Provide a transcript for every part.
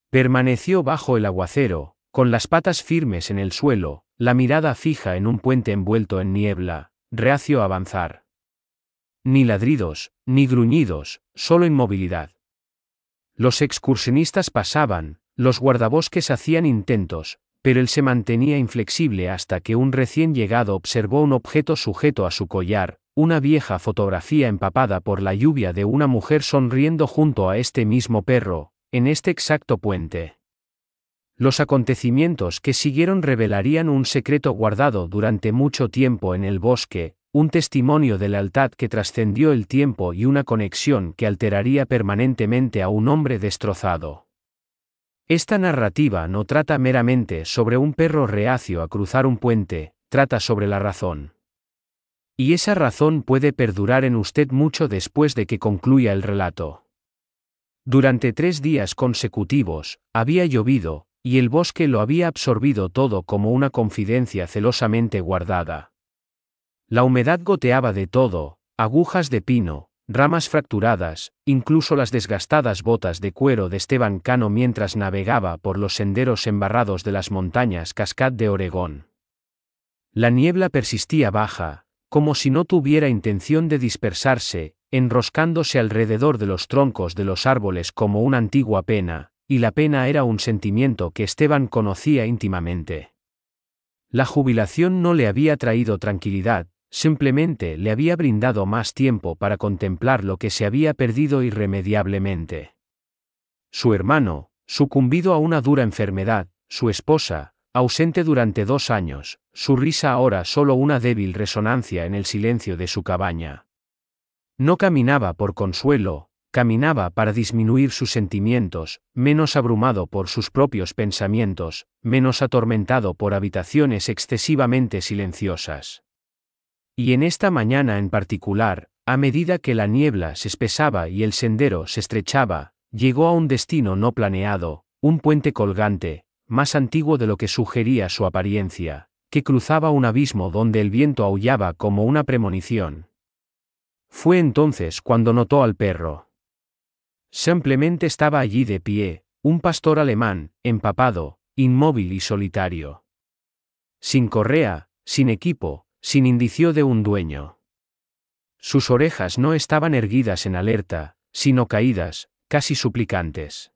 Permaneció bajo el aguacero, con las patas firmes en el suelo, la mirada fija en un puente envuelto en niebla, reacio a avanzar. Ni ladridos, ni gruñidos, solo inmovilidad. Los excursionistas pasaban, los guardabosques hacían intentos, pero él se mantenía inflexible hasta que un recién llegado observó un objeto sujeto a su collar, una vieja fotografía empapada por la lluvia de una mujer sonriendo junto a este mismo perro, en este exacto puente. Los acontecimientos que siguieron revelarían un secreto guardado durante mucho tiempo en el bosque, un testimonio de lealtad que trascendió el tiempo y una conexión que alteraría permanentemente a un hombre destrozado. Esta narrativa no trata meramente sobre un perro reacio a cruzar un puente, trata sobre la razón. Y esa razón puede perdurar en usted mucho después de que concluya el relato. Durante 3 días consecutivos, había llovido, y el bosque lo había absorbido todo como una confidencia celosamente guardada. La humedad goteaba de todo, agujas de pino, ramas fracturadas, incluso las desgastadas botas de cuero de Esteban Cano mientras navegaba por los senderos embarrados de las montañas Cascade de Oregón. La niebla persistía baja, como si no tuviera intención de dispersarse, enroscándose alrededor de los troncos de los árboles como una antigua pena, y la pena era un sentimiento que Esteban conocía íntimamente. La jubilación no le había traído tranquilidad, simplemente le había brindado más tiempo para contemplar lo que se había perdido irremediablemente. Su hermano, sucumbido a una dura enfermedad, su esposa, ausente durante 2 años, su risa ahora solo una débil resonancia en el silencio de su cabaña. No caminaba por consuelo, caminaba para disminuir sus sentimientos, menos abrumado por sus propios pensamientos, menos atormentado por habitaciones excesivamente silenciosas. Y en esta mañana en particular, a medida que la niebla se espesaba y el sendero se estrechaba, llegó a un destino no planeado, un puente colgante, más antiguo de lo que sugería su apariencia, que cruzaba un abismo donde el viento aullaba como una premonición. Fue entonces cuando notó al perro. Simplemente estaba allí de pie, un pastor alemán, empapado, inmóvil y solitario. Sin correa, sin equipo, sin indicio de un dueño. Sus orejas no estaban erguidas en alerta, sino caídas, casi suplicantes.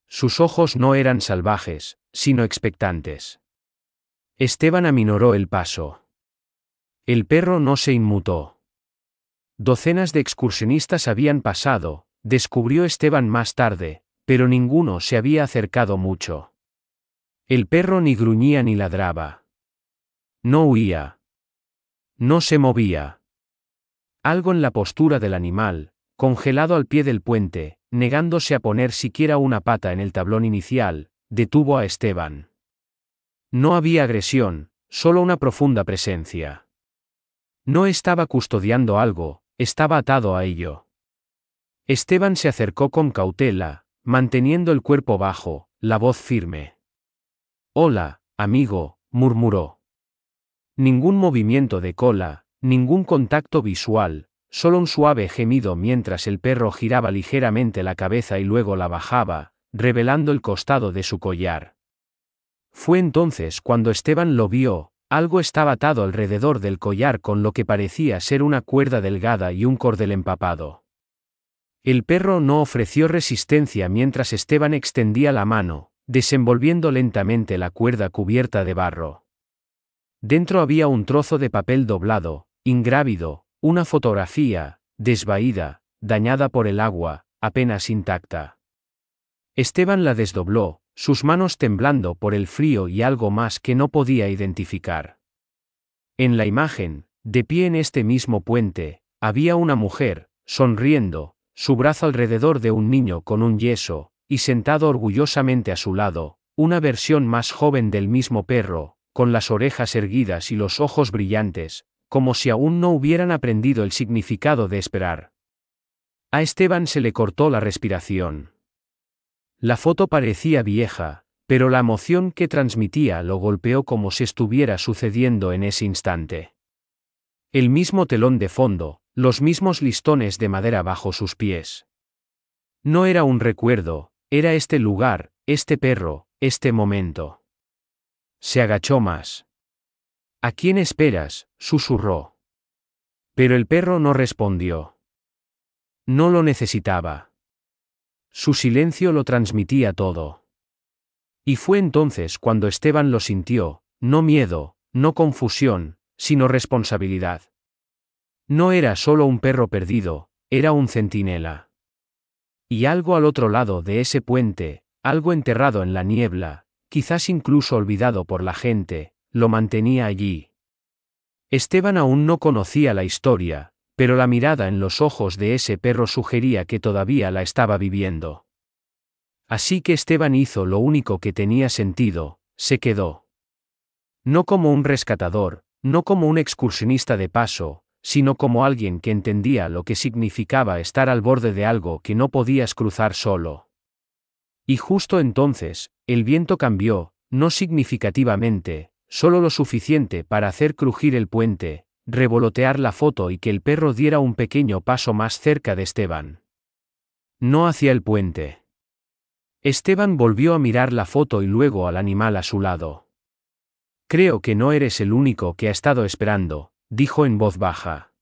Sus ojos no eran salvajes, sino expectantes. Esteban aminoró el paso. El perro no se inmutó. Docenas de excursionistas habían pasado, descubrió Esteban más tarde, pero ninguno se había acercado mucho. El perro ni gruñía ni ladraba. No huía. No se movía. Algo en la postura del animal, congelado al pie del puente, negándose a poner siquiera una pata en el tablón inicial, detuvo a Esteban. No había agresión, solo una profunda presencia. No estaba custodiando algo, estaba atado a ello. Esteban se acercó con cautela, manteniendo el cuerpo bajo, la voz firme. «Hola, amigo», murmuró. Ningún movimiento de cola, ningún contacto visual, solo un suave gemido mientras el perro giraba ligeramente la cabeza y luego la bajaba, revelando el costado de su collar. Fue entonces cuando Esteban lo vio, algo estaba atado alrededor del collar con lo que parecía ser una cuerda delgada y un cordel empapado. El perro no ofreció resistencia mientras Esteban extendía la mano, desenvolviendo lentamente la cuerda cubierta de barro. Dentro había un trozo de papel doblado, ingrávido, una fotografía, desvaída, dañada por el agua, apenas intacta. Esteban la desdobló, sus manos temblando por el frío y algo más que no podía identificar. En la imagen, de pie en este mismo puente, había una mujer, sonriendo, su brazo alrededor de un niño con un yeso, y sentado orgullosamente a su lado, una versión más joven del mismo perro, con las orejas erguidas y los ojos brillantes, como si aún no hubieran aprendido el significado de esperar. A Esteban se le cortó la respiración. La foto parecía vieja, pero la emoción que transmitía lo golpeó como si estuviera sucediendo en ese instante. El mismo telón de fondo, los mismos listones de madera bajo sus pies. No era un recuerdo, era este lugar, este perro, este momento. Se agachó más. ¿A quién esperas?, susurró. Pero el perro no respondió. No lo necesitaba. Su silencio lo transmitía todo. Y fue entonces cuando Esteban lo sintió, no miedo, no confusión, sino responsabilidad. No era solo un perro perdido, era un centinela. Y algo al otro lado de ese puente, algo enterrado en la niebla, quizás incluso olvidado por la gente, lo mantenía allí. Esteban aún no conocía la historia, pero la mirada en los ojos de ese perro sugería que todavía la estaba viviendo. Así que Esteban hizo lo único que tenía sentido, se quedó. No como un rescatador, no como un excursionista de paso, sino como alguien que entendía lo que significaba estar al borde de algo que no podías cruzar solo. Y justo entonces, el viento cambió, no significativamente, solo lo suficiente para hacer crujir el puente, revolotear la foto y que el perro diera un pequeño paso más cerca de Esteban. No hacia el puente. Esteban volvió a mirar la foto y luego al animal a su lado. Creo que no eres el único que ha estado esperando, dijo en voz baja.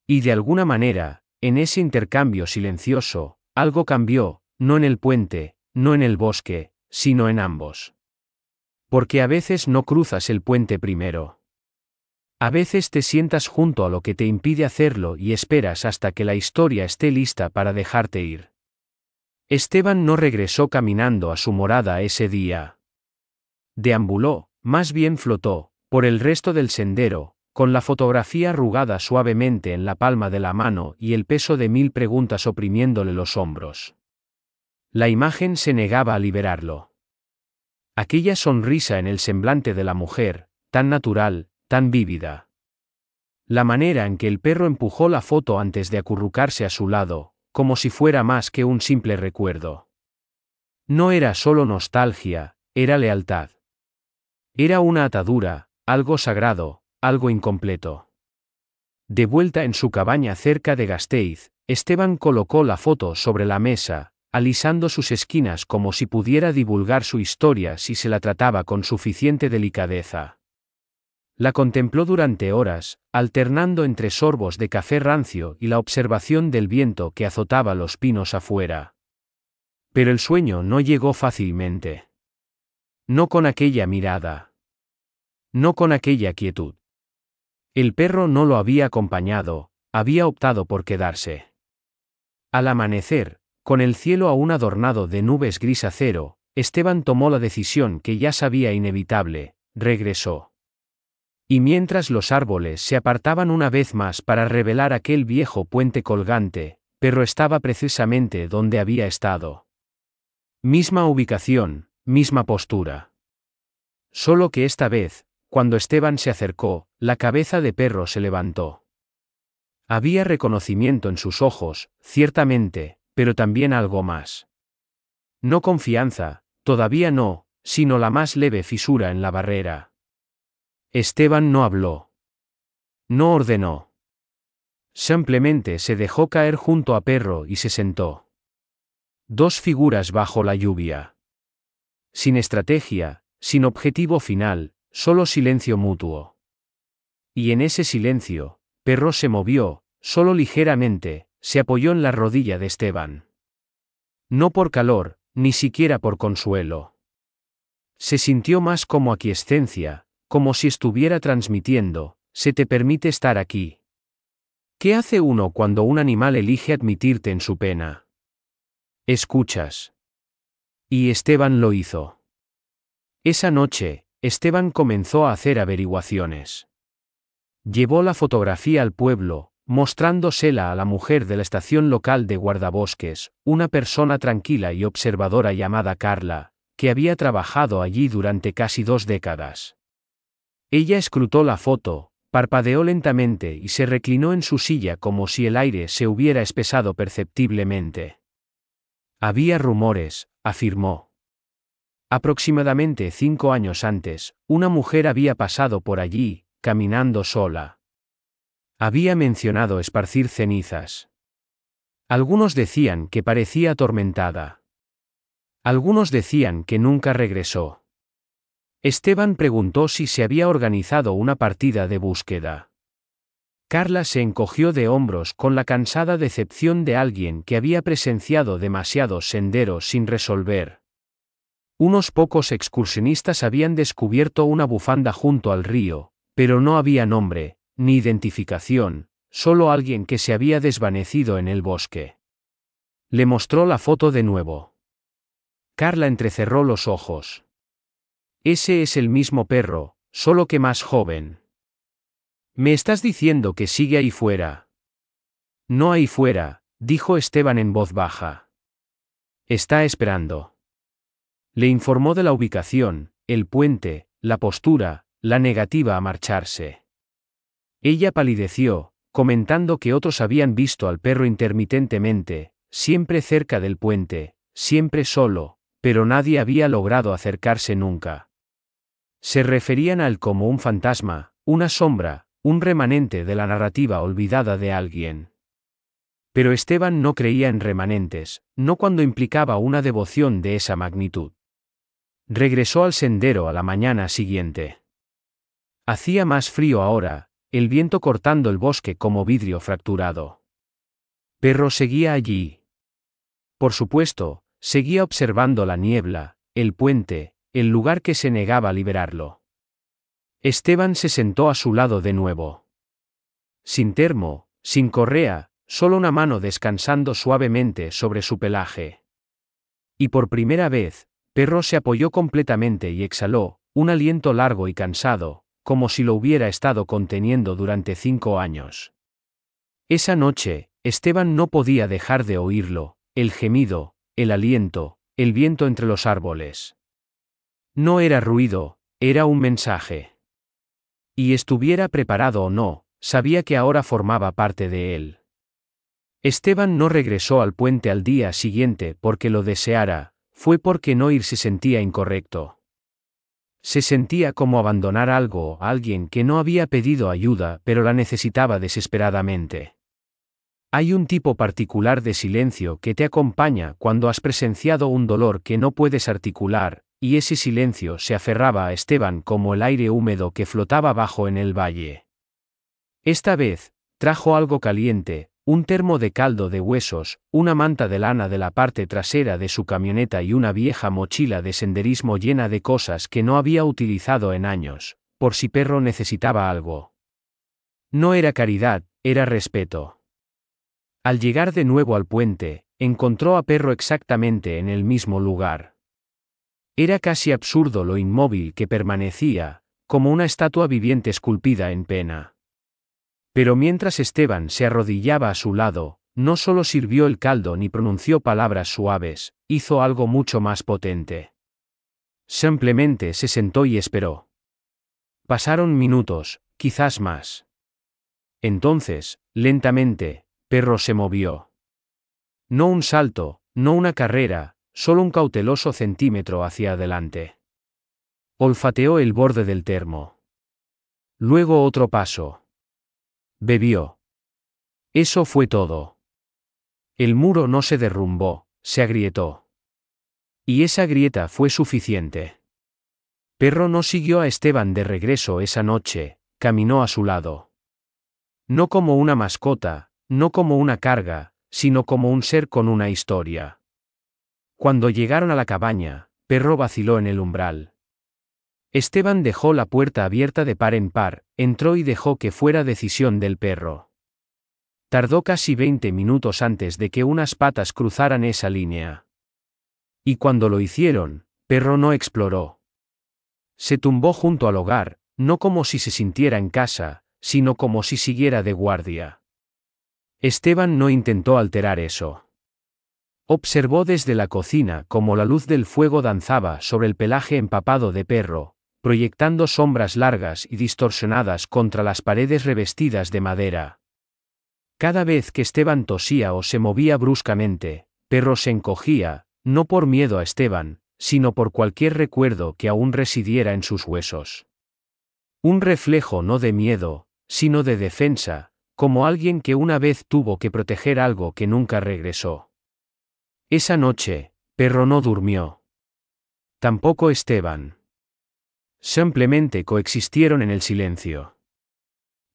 Y de alguna manera, en ese intercambio silencioso, algo cambió, no en el puente, no en el bosque, sino en ambos. Porque a veces no cruzas el puente primero. A veces te sientas junto a lo que te impide hacerlo y esperas hasta que la historia esté lista para dejarte ir. Esteban no regresó caminando a su morada ese día. Deambuló, más bien flotó, por el resto del sendero, con la fotografía arrugada suavemente en la palma de la mano y el peso de 1000 preguntas oprimiéndole los hombros. La imagen se negaba a liberarlo. Aquella sonrisa en el semblante de la mujer, tan natural, tan vívida. La manera en que el perro empujó la foto antes de acurrucarse a su lado, como si fuera más que un simple recuerdo. No era solo nostalgia, era lealtad. Era una atadura, algo sagrado, algo incompleto. De vuelta en su cabaña cerca de Gasteiz, Esteban colocó la foto sobre la mesa, alisando sus esquinas como si pudiera divulgar su historia si se la trataba con suficiente delicadeza. La contempló durante horas, alternando entre sorbos de café rancio y la observación del viento que azotaba los pinos afuera. Pero el sueño no llegó fácilmente. No con aquella mirada. No con aquella quietud. El perro no lo había acompañado, había optado por quedarse. Al amanecer, con el cielo aún adornado de nubes gris acero, Esteban tomó la decisión que ya sabía inevitable, regresó. Y mientras los árboles se apartaban una vez más para revelar aquel viejo puente colgante, Perro estaba precisamente donde había estado. Misma ubicación, misma postura. Solo que esta vez, cuando Esteban se acercó, la cabeza de Perro se levantó. Había reconocimiento en sus ojos, ciertamente, pero también algo más. No confianza, todavía no, sino la más leve fisura en la barrera. Esteban no habló. No ordenó. Simplemente se dejó caer junto a Perro y se sentó. Dos figuras bajo la lluvia. Sin estrategia, sin objetivo final, solo silencio mutuo. Y en ese silencio, Perro se movió, solo ligeramente, se apoyó en la rodilla de Esteban. No por calor, ni siquiera por consuelo. Se sintió más como aquiescencia, como si estuviera transmitiendo, se te permite estar aquí. ¿Qué hace uno cuando un animal elige admitirte en su pena? Escuchas. Y Esteban lo hizo. Esa noche, Esteban comenzó a hacer averiguaciones. Llevó la fotografía al pueblo, mostrándosela a la mujer de la estación local de guardabosques, una persona tranquila y observadora llamada Carla, que había trabajado allí durante casi 2 décadas. Ella escrutó la foto, parpadeó lentamente y se reclinó en su silla como si el aire se hubiera espesado perceptiblemente. Había rumores, afirmó. Aproximadamente 5 años antes, una mujer había pasado por allí, caminando sola. Había mencionado esparcir cenizas. Algunos decían que parecía atormentada. Algunos decían que nunca regresó. Esteban preguntó si se había organizado una partida de búsqueda. Carla se encogió de hombros con la cansada decepción de alguien que había presenciado demasiados senderos sin resolver. Unos pocos excursionistas habían descubierto una bufanda junto al río, pero no había nombre, ni identificación, solo alguien que se había desvanecido en el bosque. Le mostró la foto de nuevo. Carla entrecerró los ojos. Ese es el mismo perro, solo que más joven. ¿Me estás diciendo que sigue ahí fuera? No ahí fuera, dijo Esteban en voz baja. Está esperando. Le informó de la ubicación, el puente, la postura, la negativa a marcharse. Ella palideció, comentando que otros habían visto al perro intermitentemente, siempre cerca del puente, siempre solo, pero nadie había logrado acercarse nunca. Se referían a él como un fantasma, una sombra, un remanente de la narrativa olvidada de alguien. Pero Esteban no creía en remanentes, no cuando implicaba una devoción de esa magnitud. Regresó al sendero a la mañana siguiente. Hacía más frío ahora, el viento cortando el bosque como vidrio fracturado. Perro seguía allí. Por supuesto, seguía observando la niebla, el puente, el lugar que se negaba a liberarlo. Esteban se sentó a su lado de nuevo. Sin termo, sin correa, solo una mano descansando suavemente sobre su pelaje. Y por primera vez, Perro se apoyó completamente y exhaló, un aliento largo y cansado, como si lo hubiera estado conteniendo durante 5 años. Esa noche, Esteban no podía dejar de oírlo, el gemido, el aliento, el viento entre los árboles. No era ruido, era un mensaje. Y estuviera preparado o no, sabía que ahora formaba parte de él. Esteban no regresó al puente al día siguiente porque lo deseara, fue porque no ir se sentía incorrecto. Se sentía como abandonar algo o alguien que no había pedido ayuda pero la necesitaba desesperadamente. Hay un tipo particular de silencio que te acompaña cuando has presenciado un dolor que no puedes articular, y ese silencio se aferraba a Esteban como el aire húmedo que flotaba bajo en el valle. Esta vez, trajo algo caliente, un termo de caldo de huesos, una manta de lana de la parte trasera de su camioneta y una vieja mochila de senderismo llena de cosas que no había utilizado en años, por si Perro necesitaba algo. No era caridad, era respeto. Al llegar de nuevo al puente, encontró a Perro exactamente en el mismo lugar. Era casi absurdo lo inmóvil que permanecía, como una estatua viviente esculpida en pena. Pero mientras Esteban se arrodillaba a su lado, no solo sirvió el caldo ni pronunció palabras suaves, hizo algo mucho más potente. Simplemente se sentó y esperó. Pasaron minutos, quizás más. Entonces, lentamente, Perro se movió. No un salto, no una carrera, solo un cauteloso centímetro hacia adelante. Olfateó el borde del termo. Luego otro paso. Bebió. Eso fue todo. El muro no se derrumbó, se agrietó. Y esa grieta fue suficiente. Perro no siguió a Esteban de regreso esa noche, caminó a su lado. No como una mascota, no como una carga, sino como un ser con una historia. Cuando llegaron a la cabaña, Perro vaciló en el umbral. Esteban dejó la puerta abierta de par en par, entró y dejó que fuera decisión del perro. Tardó casi 20 minutos antes de que unas patas cruzaran esa línea. Y cuando lo hicieron, Perro no exploró. Se tumbó junto al hogar, no como si se sintiera en casa, sino como si siguiera de guardia. Esteban no intentó alterar eso. Observó desde la cocina cómo la luz del fuego danzaba sobre el pelaje empapado de Perro, proyectando sombras largas y distorsionadas contra las paredes revestidas de madera. Cada vez que Esteban tosía o se movía bruscamente, Perro se encogía, no por miedo a Esteban, sino por cualquier recuerdo que aún residiera en sus huesos. Un reflejo no de miedo, sino de defensa, como alguien que una vez tuvo que proteger algo que nunca regresó. Esa noche, Perro no durmió. Tampoco Esteban. Simplemente coexistieron en el silencio.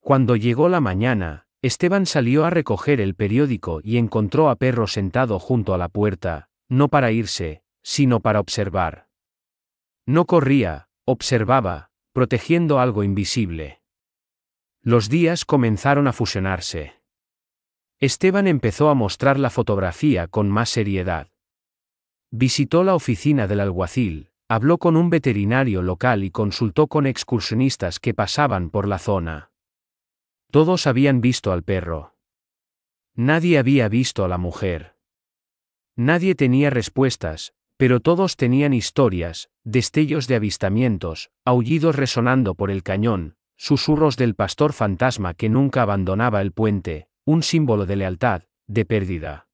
Cuando llegó la mañana, Esteban salió a recoger el periódico y encontró a Perro sentado junto a la puerta, no para irse, sino para observar. No corría, observaba, protegiendo algo invisible. Los días comenzaron a fusionarse. Esteban empezó a mostrar la fotografía con más seriedad. Visitó la oficina del alguacil, habló con un veterinario local y consultó con excursionistas que pasaban por la zona. Todos habían visto al perro. Nadie había visto a la mujer. Nadie tenía respuestas, pero todos tenían historias, destellos de avistamientos, aullidos resonando por el cañón, susurros del pastor fantasma que nunca abandonaba el puente, un símbolo de lealtad, de pérdida.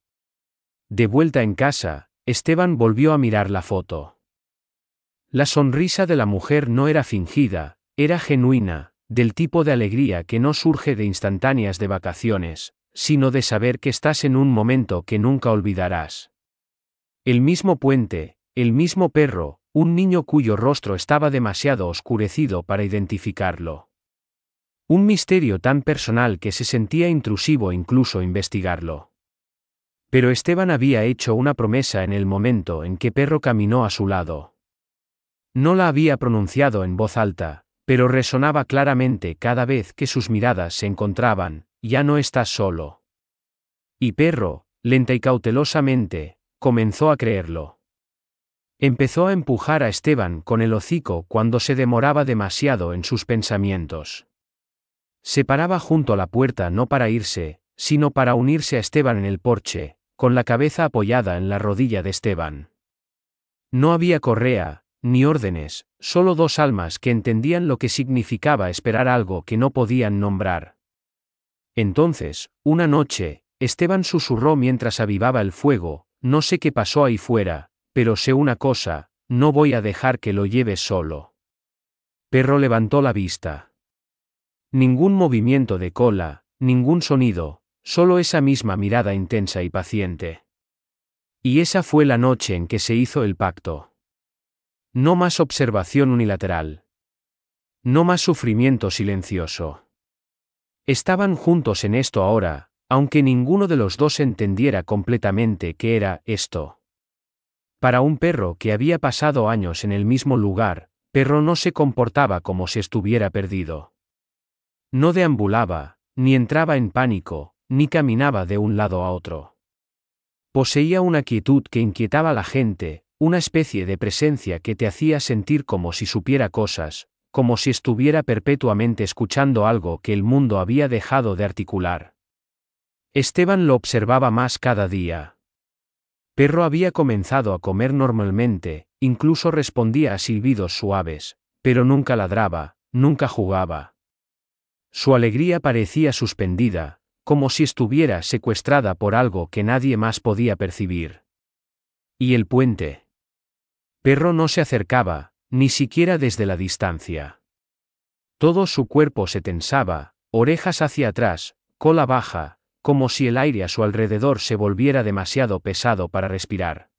De vuelta en casa, Esteban volvió a mirar la foto. La sonrisa de la mujer no era fingida, era genuina, del tipo de alegría que no surge de instantáneas de vacaciones, sino de saber que estás en un momento que nunca olvidarás. El mismo puente, el mismo perro, un niño cuyo rostro estaba demasiado oscurecido para identificarlo. Un misterio tan personal que se sentía intrusivo incluso investigarlo. Pero Esteban había hecho una promesa en el momento en que Perro caminó a su lado. No la había pronunciado en voz alta, pero resonaba claramente cada vez que sus miradas se encontraban: ya no estás solo. Y Perro, lenta y cautelosamente, comenzó a creerlo. Empezó a empujar a Esteban con el hocico cuando se demoraba demasiado en sus pensamientos. Se paraba junto a la puerta no para irse, sino para unirse a Esteban en el porche, con la cabeza apoyada en la rodilla de Esteban. No había correa, ni órdenes, solo dos almas que entendían lo que significaba esperar algo que no podían nombrar. Entonces, una noche, Esteban susurró mientras avivaba el fuego: no sé qué pasó ahí fuera, pero sé una cosa, no voy a dejar que lo lleves solo. Perro levantó la vista. Ningún movimiento de cola, ningún sonido, solo esa misma mirada intensa y paciente. Y esa fue la noche en que se hizo el pacto. No más observación unilateral. No más sufrimiento silencioso. Estaban juntos en esto ahora, aunque ninguno de los dos entendiera completamente qué era esto. Para un perro que había pasado años en el mismo lugar, Perro no se comportaba como si estuviera perdido. No deambulaba, ni entraba en pánico, ni caminaba de un lado a otro. Poseía una quietud que inquietaba a la gente, una especie de presencia que te hacía sentir como si supiera cosas, como si estuviera perpetuamente escuchando algo que el mundo había dejado de articular. Esteban lo observaba más cada día. Perro había comenzado a comer normalmente, incluso respondía a silbidos suaves, pero nunca ladraba, nunca jugaba. Su alegría parecía suspendida, como si estuviera secuestrada por algo que nadie más podía percibir. ¿Y el puente? Perro no se acercaba, ni siquiera desde la distancia. Todo su cuerpo se tensaba, orejas hacia atrás, cola baja, como si el aire a su alrededor se volviera demasiado pesado para respirar.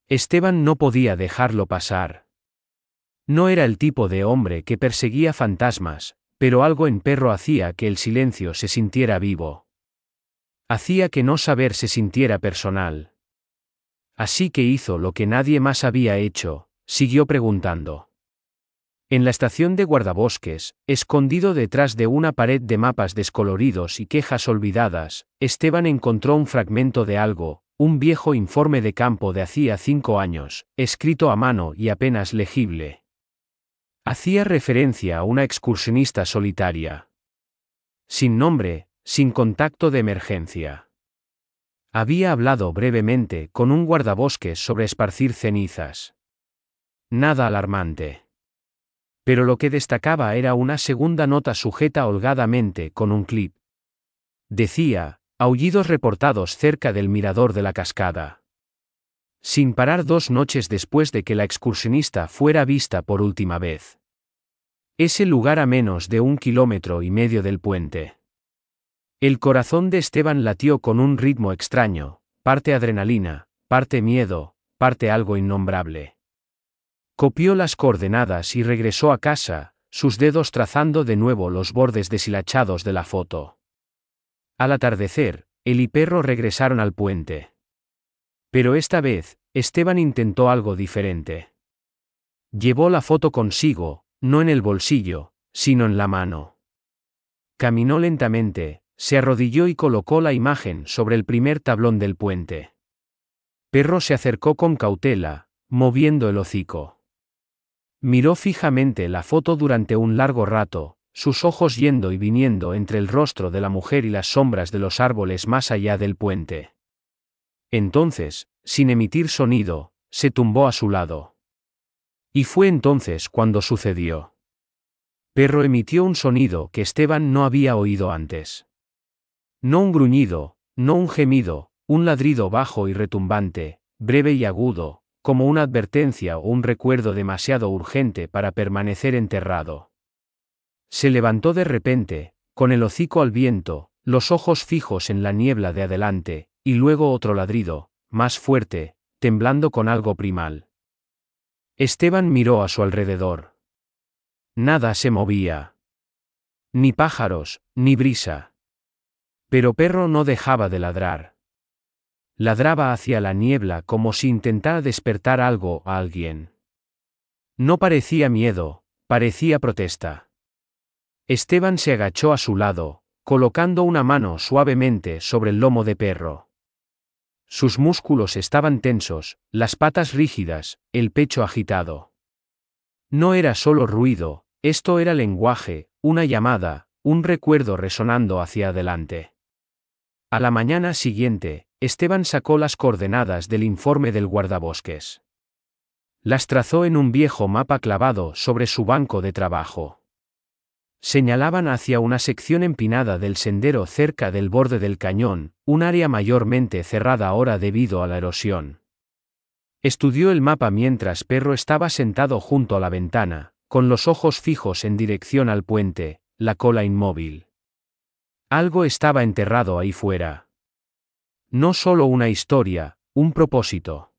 Esteban no podía dejarlo pasar. No era el tipo de hombre que perseguía fantasmas, pero algo en Perro hacía que el silencio se sintiera vivo. Hacía que no saber se sintiera personal. Así que hizo lo que nadie más había hecho, siguió preguntando. En la estación de guardabosques, escondido detrás de una pared de mapas descoloridos y quejas olvidadas, Esteban encontró un fragmento de algo, un viejo informe de campo de hacía 5 años, escrito a mano y apenas legible. Hacía referencia a una excursionista solitaria. Sin nombre, sin contacto de emergencia. Había hablado brevemente con un guardabosques sobre esparcir cenizas. Nada alarmante. Pero lo que destacaba era una segunda nota sujeta holgadamente con un clip. Decía: aullidos reportados cerca del mirador de la cascada. Sin parar 2 noches después de que la excursionista fuera vista por última vez. Ese lugar a menos de 1,5 kilómetros del puente. El corazón de Esteban latió con un ritmo extraño, parte adrenalina, parte miedo, parte algo innombrable. Copió las coordenadas y regresó a casa, sus dedos trazando de nuevo los bordes deshilachados de la foto. Al atardecer, él y Perro regresaron al puente. Pero esta vez, Esteban intentó algo diferente. Llevó la foto consigo, no en el bolsillo, sino en la mano. Caminó lentamente, se arrodilló y colocó la imagen sobre el primer tablón del puente. Perro se acercó con cautela, moviendo el hocico. Miró fijamente la foto durante un largo rato, sus ojos yendo y viniendo entre el rostro de la mujer y las sombras de los árboles más allá del puente. Entonces, sin emitir sonido, se tumbó a su lado. Y fue entonces cuando sucedió. Perro emitió un sonido que Esteban no había oído antes. No un gruñido, no un gemido, un ladrido bajo y retumbante, breve y agudo, como una advertencia o un recuerdo demasiado urgente para permanecer enterrado. Se levantó de repente, con el hocico al viento, los ojos fijos en la niebla de adelante, y luego otro ladrido, más fuerte, temblando con algo primal. Esteban miró a su alrededor. Nada se movía. Ni pájaros, ni brisa. Pero Perro no dejaba de ladrar. Ladraba hacia la niebla como si intentara despertar algo a alguien. No parecía miedo, parecía protesta. Esteban se agachó a su lado, colocando una mano suavemente sobre el lomo de Perro. Sus músculos estaban tensos, las patas rígidas, el pecho agitado. No era solo ruido, esto era lenguaje, una llamada, un recuerdo resonando hacia adelante. A la mañana siguiente, Esteban sacó las coordenadas del informe del guardabosques. Las trazó en un viejo mapa clavado sobre su banco de trabajo. Señalaban hacia una sección empinada del sendero cerca del borde del cañón, un área mayormente cerrada ahora debido a la erosión. Estudió el mapa mientras Perro estaba sentado junto a la ventana, con los ojos fijos en dirección al puente, la cola inmóvil. Algo estaba enterrado ahí fuera. No solo una historia, un propósito.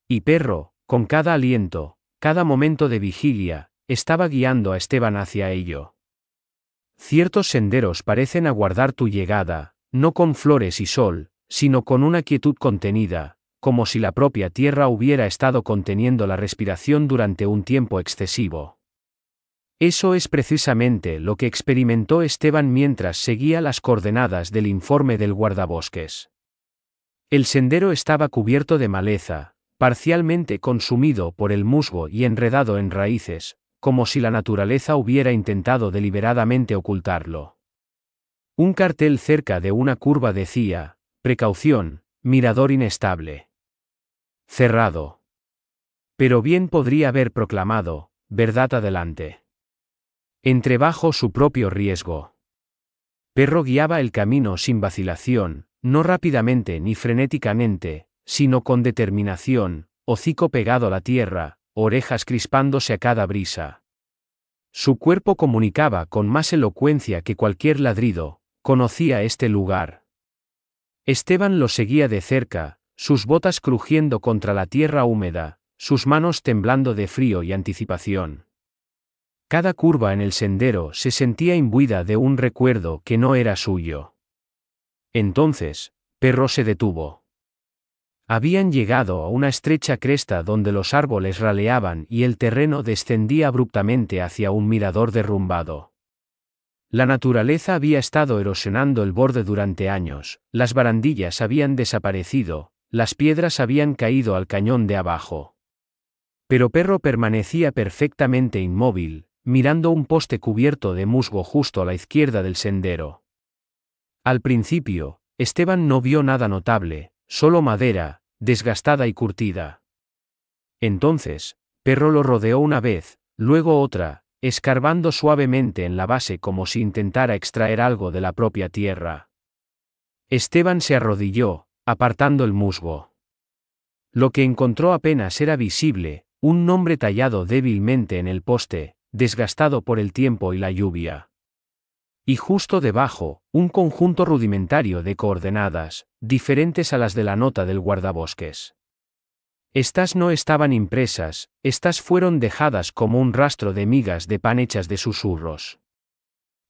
Y Perro, con cada aliento, cada momento de vigilia, estaba guiando a Esteban hacia ello. Ciertos senderos parecen aguardar tu llegada, no con flores y sol, sino con una quietud contenida, como si la propia tierra hubiera estado conteniendo la respiración durante un tiempo excesivo. Eso es precisamente lo que experimentó Esteban mientras seguía las coordenadas del informe del guardabosques. El sendero estaba cubierto de maleza, parcialmente consumido por el musgo y enredado en raíces, como si la naturaleza hubiera intentado deliberadamente ocultarlo. Un cartel cerca de una curva decía: precaución, mirador inestable. Cerrado. Pero bien podría haber proclamado: verdad adelante. Entre bajo su propio riesgo. Perro guiaba el camino sin vacilación, no rápidamente ni frenéticamente, sino con determinación, hocico pegado a la tierra, orejas crispándose a cada brisa. Su cuerpo comunicaba con más elocuencia que cualquier ladrido: conocía este lugar. Esteban lo seguía de cerca, sus botas crujiendo contra la tierra húmeda, sus manos temblando de frío y anticipación. Cada curva en el sendero se sentía imbuida de un recuerdo que no era suyo. Entonces, Perro se detuvo. Habían llegado a una estrecha cresta donde los árboles raleaban y el terreno descendía abruptamente hacia un mirador derrumbado. La naturaleza había estado erosionando el borde durante años, las barandillas habían desaparecido, las piedras habían caído al cañón de abajo. Pero Perro permanecía perfectamente inmóvil, mirando un poste cubierto de musgo justo a la izquierda del sendero. Al principio, Esteban no vio nada notable, solo madera, desgastada y curtida. Entonces, Perro lo rodeó una vez, luego otra, escarbando suavemente en la base como si intentara extraer algo de la propia tierra. Esteban se arrodilló, apartando el musgo. Lo que encontró apenas era visible, un nombre tallado débilmente en el poste, desgastado por el tiempo y la lluvia. Y justo debajo, un conjunto rudimentario de coordenadas, diferentes a las de la nota del guardabosques. Estas no estaban impresas, estas fueron dejadas como un rastro de migas de pan hechas de susurros.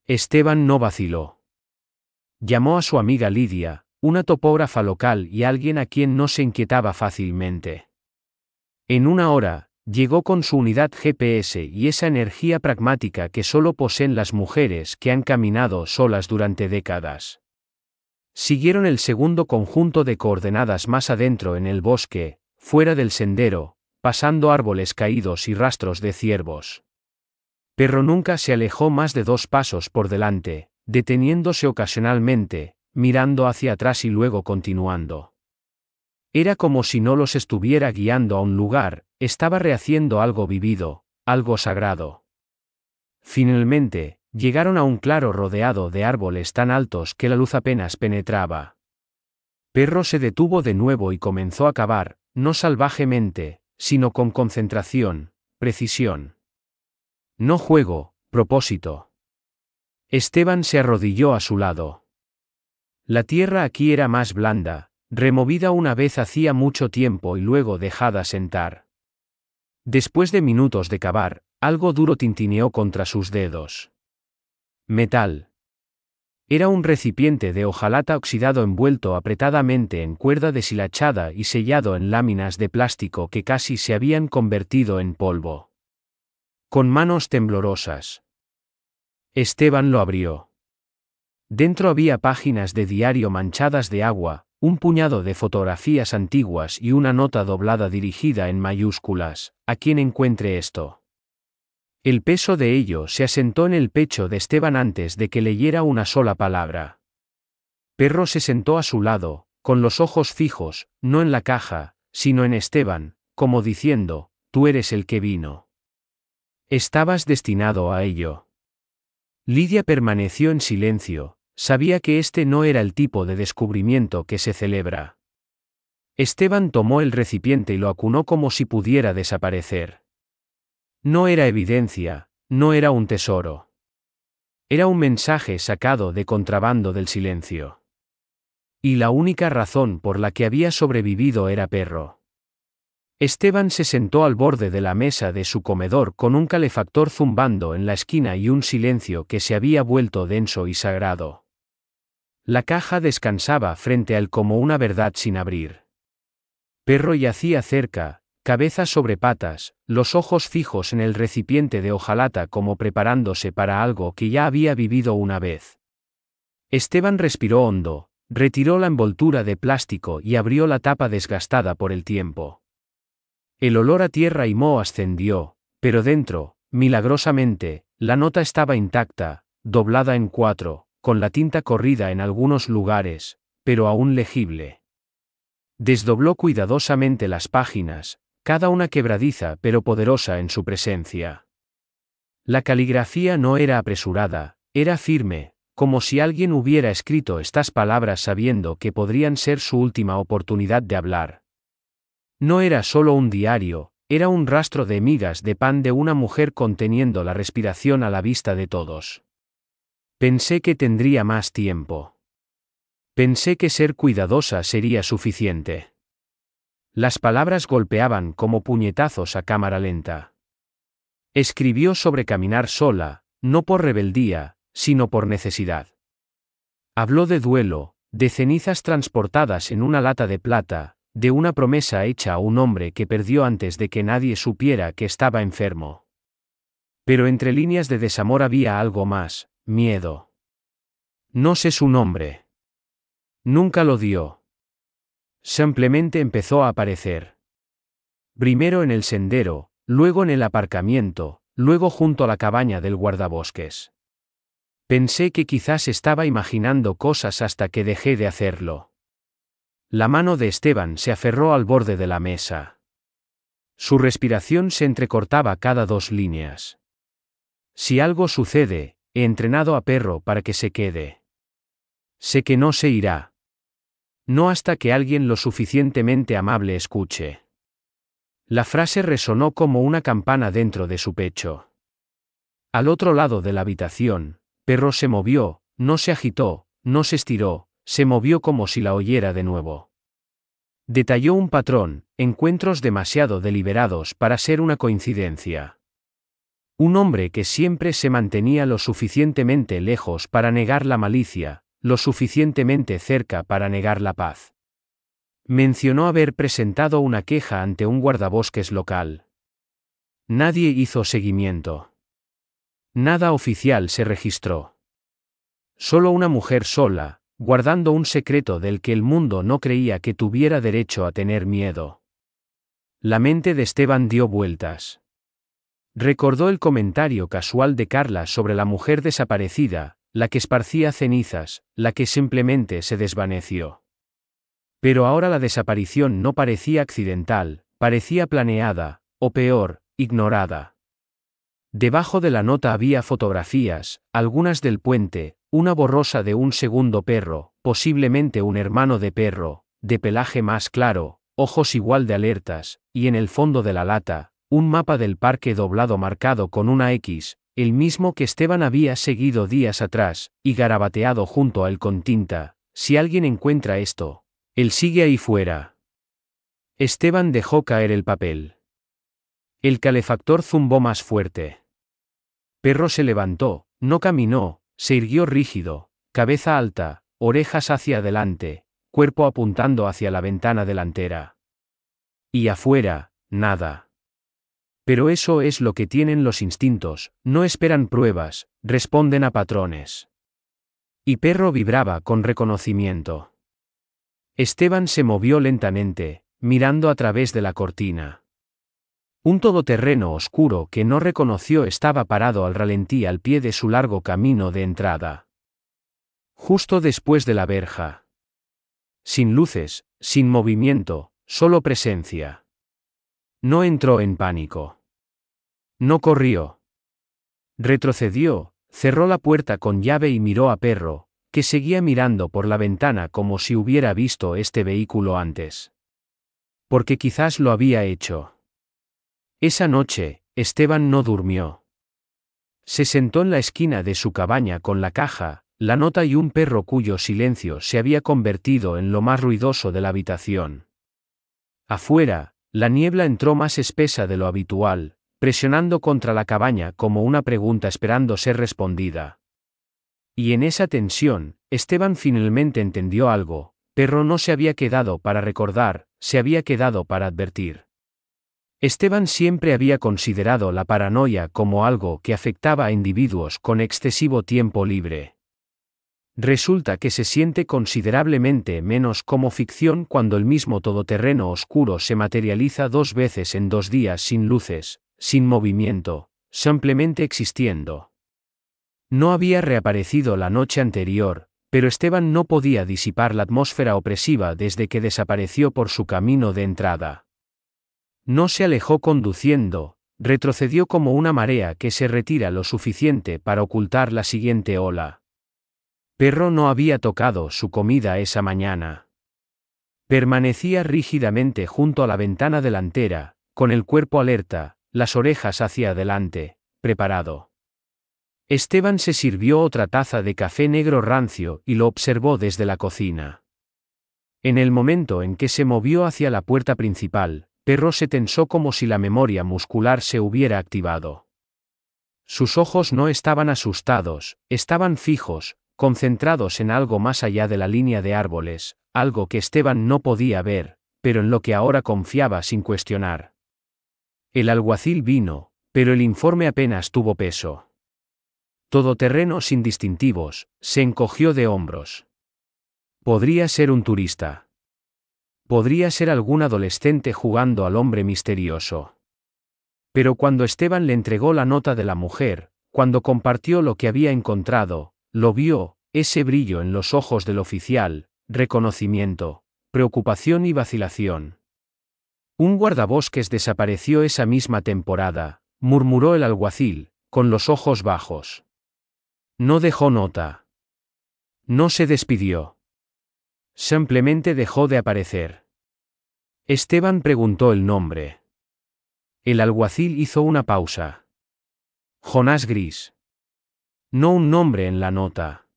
Esteban no vaciló. Llamó a su amiga Lidia, una topógrafa local y alguien a quien no se inquietaba fácilmente. En una hora, llegó con su unidad GPS y esa energía pragmática que solo poseen las mujeres que han caminado solas durante décadas. Siguieron el segundo conjunto de coordenadas más adentro en el bosque, fuera del sendero, pasando árboles caídos y rastros de ciervos. Perro nunca se alejó más de 2 pasos por delante, deteniéndose ocasionalmente, mirando hacia atrás y luego continuando. Era como si no los estuviera guiando a un lugar, estaba rehaciendo algo vivido, algo sagrado. Finalmente, llegaron a un claro rodeado de árboles tan altos que la luz apenas penetraba. Perro se detuvo de nuevo y comenzó a cavar, no salvajemente, sino con concentración, precisión. No juego, propósito. Esteban se arrodilló a su lado. La tierra aquí era más blanda, removida una vez hacía mucho tiempo y luego dejada sentar. Después de minutos de cavar, algo duro tintineó contra sus dedos. Metal. Era un recipiente de hojalata oxidado envuelto apretadamente en cuerda deshilachada y sellado en láminas de plástico que casi se habían convertido en polvo. Con manos temblorosas. Esteban lo abrió. Dentro había páginas de diario manchadas de agua, un puñado de fotografías antiguas y una nota doblada dirigida en mayúsculas: «A quien encuentre esto». El peso de ello se asentó en el pecho de Esteban antes de que leyera una sola palabra. Perro se sentó a su lado, con los ojos fijos, no en la caja, sino en Esteban, como diciendo: «Tú eres el que vino. Estabas destinado a ello». Lidia permaneció en silencio, sabía que este no era el tipo de descubrimiento que se celebra. Esteban tomó el recipiente y lo acunó como si pudiera desaparecer. No era evidencia, no era un tesoro. Era un mensaje sacado de contrabando del silencio. Y la única razón por la que había sobrevivido era Perro. Esteban se sentó al borde de la mesa de su comedor con un calefactor zumbando en la esquina y un silencio que se había vuelto denso y sagrado. La caja descansaba frente a él como una verdad sin abrir. Perro yacía cerca, cabeza sobre patas, los ojos fijos en el recipiente de hojalata como preparándose para algo que ya había vivido una vez. Esteban respiró hondo, retiró la envoltura de plástico y abrió la tapa desgastada por el tiempo. El olor a tierra y moho ascendió, pero dentro, milagrosamente, la nota estaba intacta, doblada en 4, con la tinta corrida en algunos lugares, pero aún legible. Desdobló cuidadosamente las páginas, cada una quebradiza pero poderosa en su presencia. La caligrafía no era apresurada, era firme, como si alguien hubiera escrito estas palabras sabiendo que podrían ser su última oportunidad de hablar. No era solo un diario, era un rastro de migas de pan de una mujer conteniendo la respiración a la vista de todos. Pensé que tendría más tiempo. Pensé que ser cuidadosa sería suficiente. Las palabras golpeaban como puñetazos a cámara lenta. Escribió sobre caminar sola, no por rebeldía, sino por necesidad. Habló de duelo, de cenizas transportadas en una lata de plata, de una promesa hecha a un hombre que perdió antes de que nadie supiera que estaba enfermo. Pero entre líneas de desamor había algo más: miedo. No sé su nombre. Nunca lo dio. Simplemente empezó a aparecer. Primero en el sendero, luego en el aparcamiento, luego junto a la cabaña del guardabosques. Pensé que quizás estaba imaginando cosas hasta que dejé de hacerlo. La mano de Esteban se aferró al borde de la mesa. Su respiración se entrecortaba cada 2 líneas. Si algo sucede, he entrenado a Perro para que se quede. Sé que no se irá. No hasta que alguien lo suficientemente amable escuche. La frase resonó como una campana dentro de su pecho. Al otro lado de la habitación, Perro se movió, no se agitó, no se estiró, se movió como si la oyera de nuevo. Detalló un patrón, encuentros demasiado deliberados para ser una coincidencia. Un hombre que siempre se mantenía lo suficientemente lejos para negar la malicia, lo suficientemente cerca para negar la paz. Mencionó haber presentado una queja ante un guardabosques local. Nadie hizo seguimiento. Nada oficial se registró. Solo una mujer sola, guardando un secreto del que el mundo no creía que tuviera derecho a tener miedo. La mente de Esteban dio vueltas. Recordó el comentario casual de Carla sobre la mujer desaparecida, la que esparcía cenizas, la que simplemente se desvaneció. Pero ahora la desaparición no parecía accidental, parecía planeada, o peor, ignorada. Debajo de la nota había fotografías, algunas del puente, una borrosa de un segundo perro, posiblemente un hermano de perro, de pelaje más claro, ojos igual de alertas, y en el fondo de la lata, un mapa del parque doblado marcado con una X, el mismo que Esteban había seguido días atrás, y garabateado junto a él con tinta. Si alguien encuentra esto, él sigue ahí fuera. Esteban dejó caer el papel. El calefactor zumbó más fuerte. Perro se levantó, no caminó, se irguió rígido, cabeza alta, orejas hacia adelante, cuerpo apuntando hacia la ventana delantera. Y afuera, nada. Pero eso es lo que tienen los instintos, no esperan pruebas, responden a patrones. Y Perro vibraba con reconocimiento. Esteban se movió lentamente, mirando a través de la cortina. Un todoterreno oscuro que no reconoció estaba parado al ralentí al pie de su largo camino de entrada. Justo después de la verja. Sin luces, sin movimiento, solo presencia. No entró en pánico. No corrió. Retrocedió, cerró la puerta con llave y miró a Perro, que seguía mirando por la ventana como si hubiera visto este vehículo antes. Porque quizás lo había hecho. Esa noche, Esteban no durmió. Se sentó en la esquina de su cabaña con la caja, la nota y un perro cuyo silencio se había convertido en lo más ruidoso de la habitación. Afuera, la niebla entró más espesa de lo habitual, presionando contra la cabaña como una pregunta esperando ser respondida. Y en esa tensión, Esteban finalmente entendió algo: Perro no se había quedado para recordar, se había quedado para advertir. Esteban siempre había considerado la paranoia como algo que afectaba a individuos con excesivo tiempo libre. Resulta que se siente considerablemente menos como ficción cuando el mismo todoterreno oscuro se materializa 2 veces en 2 días sin luces, sin movimiento, simplemente existiendo. No había reaparecido la noche anterior, pero Esteban no podía disipar la atmósfera opresiva desde que desapareció por su camino de entrada. No se alejó conduciendo, retrocedió como una marea que se retira lo suficiente para ocultar la siguiente ola. Perro no había tocado su comida esa mañana. Permanecía rígidamente junto a la ventana delantera, con el cuerpo alerta, las orejas hacia adelante, preparado. Esteban se sirvió otra taza de café negro rancio y lo observó desde la cocina. En el momento en que se movió hacia la puerta principal, Perro se tensó como si la memoria muscular se hubiera activado. Sus ojos no estaban asustados, estaban fijos, concentrados en algo más allá de la línea de árboles, algo que Esteban no podía ver, pero en lo que ahora confiaba sin cuestionar. El alguacil vino, pero el informe apenas tuvo peso. Todoterreno sin distintivos, se encogió de hombros. Podría ser un turista. Podría ser algún adolescente jugando al hombre misterioso. Pero cuando Esteban le entregó la nota de la mujer, cuando compartió lo que había encontrado, lo vio, ese brillo en los ojos del oficial, reconocimiento, preocupación y vacilación. Un guardabosques desapareció esa misma temporada, murmuró el alguacil, con los ojos bajos. No dejó nota. No se despidió. Simplemente dejó de aparecer. Esteban preguntó el nombre. El alguacil hizo una pausa. Jonás Gris. No un nombre en la nota.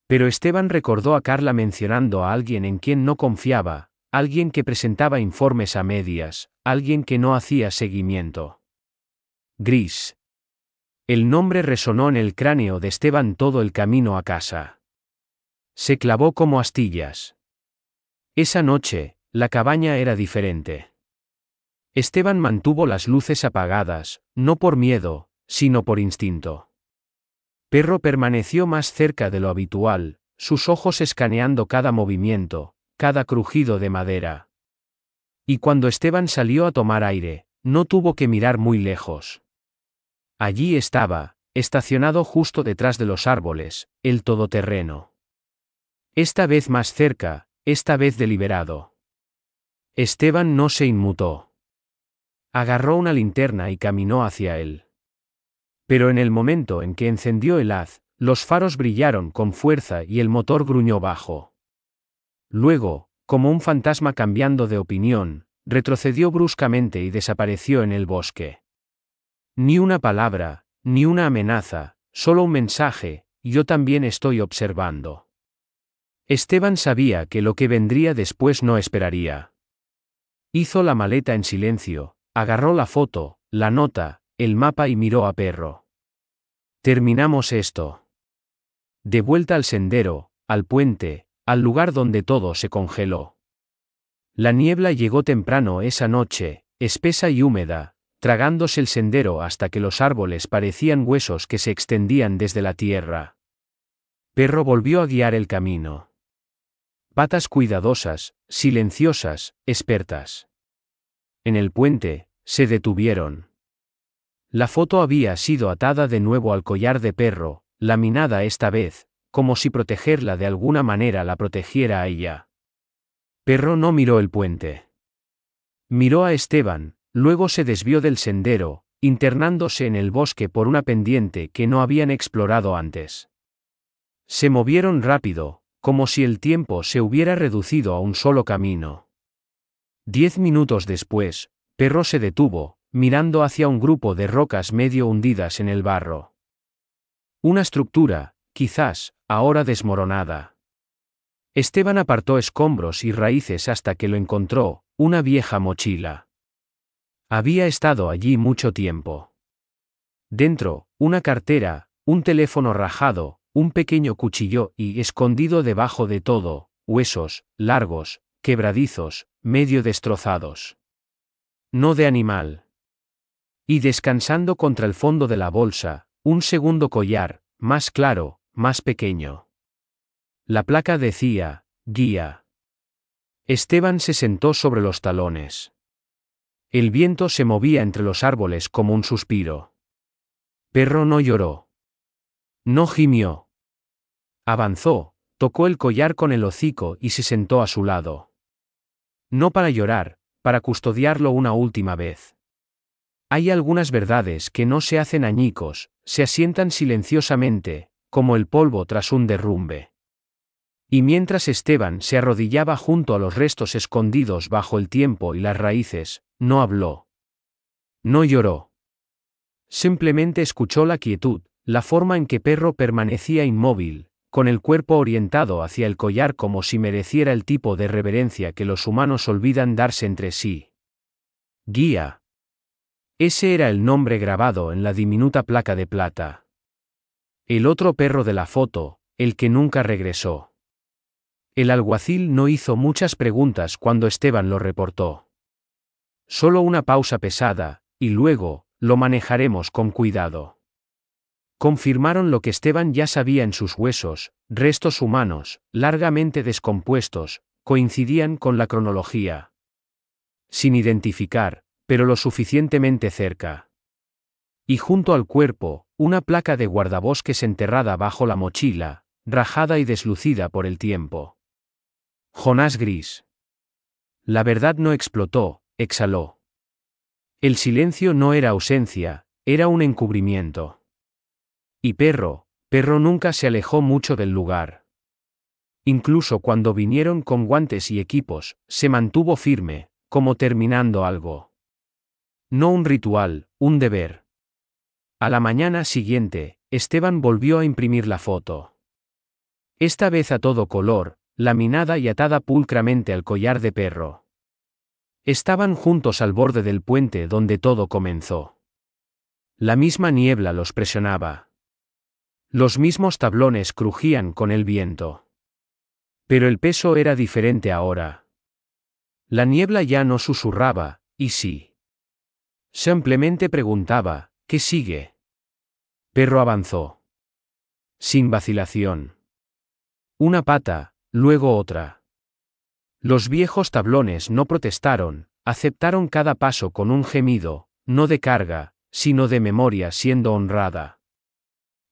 Pero Esteban recordó a Carla mencionando a alguien en quien no confiaba, alguien que presentaba informes a medias, alguien que no hacía seguimiento. Gris. El nombre resonó en el cráneo de Esteban todo el camino a casa. Se clavó como astillas. Esa noche, la cabaña era diferente. Esteban mantuvo las luces apagadas, no por miedo, sino por instinto. Perro permaneció más cerca de lo habitual, sus ojos escaneando cada movimiento, cada crujido de madera. Y cuando Esteban salió a tomar aire, no tuvo que mirar muy lejos. Allí estaba, estacionado justo detrás de los árboles, el todoterreno. Esta vez más cerca, esta vez deliberado. Esteban no se inmutó. Agarró una linterna y caminó hacia él. Pero en el momento en que encendió el haz, los faros brillaron con fuerza y el motor gruñó bajo. Luego, como un fantasma cambiando de opinión, retrocedió bruscamente y desapareció en el bosque. Ni una palabra, ni una amenaza, solo un mensaje: yo también estoy observando. Esteban sabía que lo que vendría después no esperaría. Hizo la maleta en silencio, agarró la foto, la nota, el mapa y miró a Perro. Terminamos esto. De vuelta al sendero, al puente, al lugar donde todo se congeló. La niebla llegó temprano esa noche, espesa y húmeda, tragándose el sendero hasta que los árboles parecían huesos que se extendían desde la tierra. Perro volvió a guiar el camino. Patas cuidadosas, silenciosas, expertas. En el puente, se detuvieron. La foto había sido atada de nuevo al collar de Perro, laminada esta vez, como si protegerla de alguna manera la protegiera a ella. Perro no miró el puente. Miró a Esteban, luego se desvió del sendero, internándose en el bosque por una pendiente que no habían explorado antes. Se movieron rápido, como si el tiempo se hubiera reducido a un solo camino. 10 minutos después, Perro se detuvo, mirando hacia un grupo de rocas medio hundidas en el barro. Una estructura, quizás, ahora desmoronada. Esteban apartó escombros y raíces hasta que lo encontró, una vieja mochila. Había estado allí mucho tiempo. Dentro, una cartera, un teléfono rajado, un pequeño cuchillo y, escondido debajo de todo, huesos, largos, quebradizos, medio destrozados. No de animal. Y descansando contra el fondo de la bolsa, un segundo collar, más claro, más pequeño. La placa decía: guía. Esteban se sentó sobre los talones. El viento se movía entre los árboles como un suspiro. Perro no lloró. No gimió. Avanzó, tocó el collar con el hocico y se sentó a su lado. No para llorar, para custodiarlo una última vez. Hay algunas verdades que no se hacen añicos, se asientan silenciosamente, como el polvo tras un derrumbe. Y mientras Esteban se arrodillaba junto a los restos escondidos bajo el tiempo y las raíces, no habló. No lloró. Simplemente escuchó la quietud, la forma en que Perro permanecía inmóvil, con el cuerpo orientado hacia el collar como si mereciera el tipo de reverencia que los humanos olvidan darse entre sí. Guía. Ese era el nombre grabado en la diminuta placa de plata. El otro perro de la foto, el que nunca regresó. El alguacil no hizo muchas preguntas cuando Esteban lo reportó. Solo una pausa pesada, y luego: lo manejaremos con cuidado. Confirmaron lo que Esteban ya sabía: en sus huesos, restos humanos, largamente descompuestos, coincidían con la cronología. Sin identificar, pero lo suficientemente cerca. Y junto al cuerpo, una placa de guardabosques enterrada bajo la mochila, rajada y deslucida por el tiempo. Jonás Gris. La verdad no explotó, exhaló. El silencio no era ausencia, era un encubrimiento. Y Perro nunca se alejó mucho del lugar. Incluso cuando vinieron con guantes y equipos, se mantuvo firme, como terminando algo. No un ritual, un deber. A la mañana siguiente, Esteban volvió a imprimir la foto. Esta vez a todo color, laminada y atada pulcramente al collar de perro. Estaban juntos al borde del puente donde todo comenzó. La misma niebla los presionaba. Los mismos tablones crujían con el viento. Pero el peso era diferente ahora. La niebla ya no susurraba, ¿y sí? Simplemente preguntaba, ¿qué sigue? Perro avanzó. Sin vacilación. Una pata, luego otra. Los viejos tablones no protestaron, aceptaron cada paso con un gemido, no de carga, sino de memoria siendo honrada.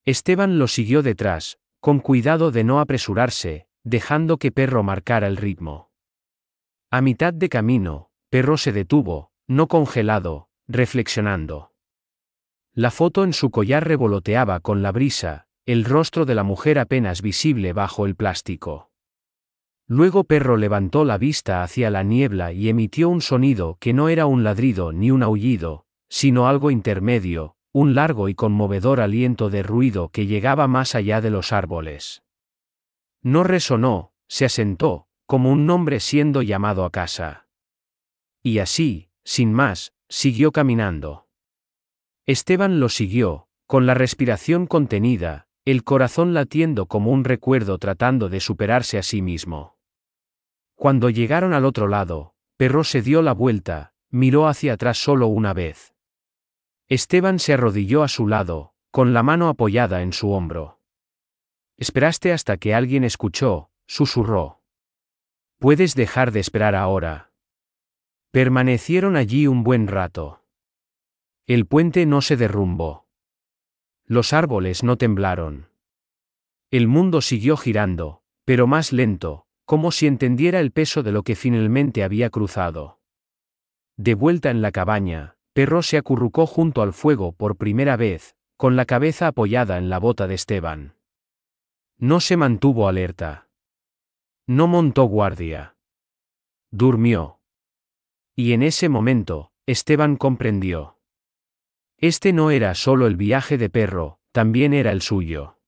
Esteban lo siguió detrás, con cuidado de no apresurarse, dejando que Perro marcara el ritmo. A mitad de camino, Perro se detuvo, no congelado, reflexionando. La foto en su collar revoloteaba con la brisa, el rostro de la mujer apenas visible bajo el plástico. Luego Perro levantó la vista hacia la niebla y emitió un sonido que no era un ladrido ni un aullido, sino algo intermedio, un largo y conmovedor aliento de ruido que llegaba más allá de los árboles. No resonó, se asentó, como un nombre siendo llamado a casa. Y así, sin más, siguió caminando. Esteban lo siguió, con la respiración contenida, el corazón latiendo como un recuerdo tratando de superarse a sí mismo. Cuando llegaron al otro lado, Perro se dio la vuelta, miró hacia atrás solo una vez. Esteban se arrodilló a su lado, con la mano apoyada en su hombro. «Esperaste hasta que alguien escuchó», susurró. «Puedes dejar de esperar ahora». Permanecieron allí un buen rato. El puente no se derrumbó. Los árboles no temblaron. El mundo siguió girando, pero más lento, como si entendiera el peso de lo que finalmente había cruzado. De vuelta en la cabaña, Perro se acurrucó junto al fuego por primera vez, con la cabeza apoyada en la bota de Esteban. No se mantuvo alerta. No montó guardia. Durmió. Y en ese momento, Esteban comprendió. Este no era solo el viaje de Perro, también era el suyo.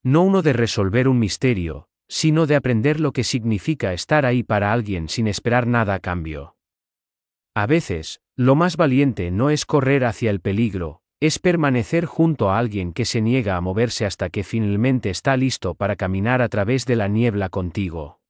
No uno de resolver un misterio, sino de aprender lo que significa estar ahí para alguien sin esperar nada a cambio. A veces, lo más valiente no es correr hacia el peligro, es permanecer junto a alguien que se niega a moverse hasta que finalmente está listo para caminar a través de la niebla contigo.